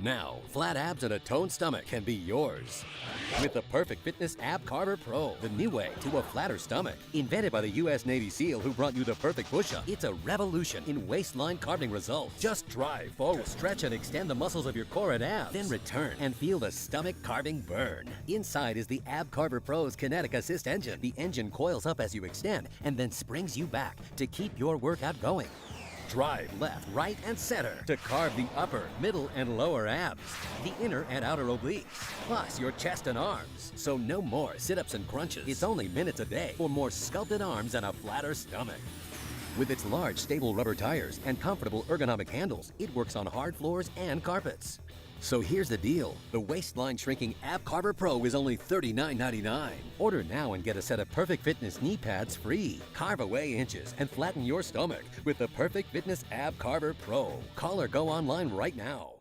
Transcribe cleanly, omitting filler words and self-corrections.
Now, flat abs and a toned stomach can be yours. With the Perfect Fitness Ab Carver Pro, the new way to a flatter stomach. Invented by the U.S. Navy SEAL who brought you the perfect push-up, it's a revolution in waistline carving results. Just drive forward, stretch and extend the muscles of your core and abs, then return and feel the stomach carving burn. Inside is the Ab Carver Pro's Kinetic Assist engine. The engine coils up as you extend and then springs you back to keep your workout going. Drive left, right, and center to carve the upper, middle, and lower abs, the inner and outer obliques, plus your chest and arms. So no more sit-ups and crunches. It's only minutes a day for more sculpted arms and a flatter stomach. With its large, stable rubber tires and comfortable ergonomic handles, it works on hard floors and carpets. So here's the deal. The waistline shrinking Ab Carver Pro is only $39.99. Order now and get a set of Perfect Fitness knee pads free. Carve away inches and flatten your stomach with the Perfect Fitness Ab Carver Pro. Call or go online right now.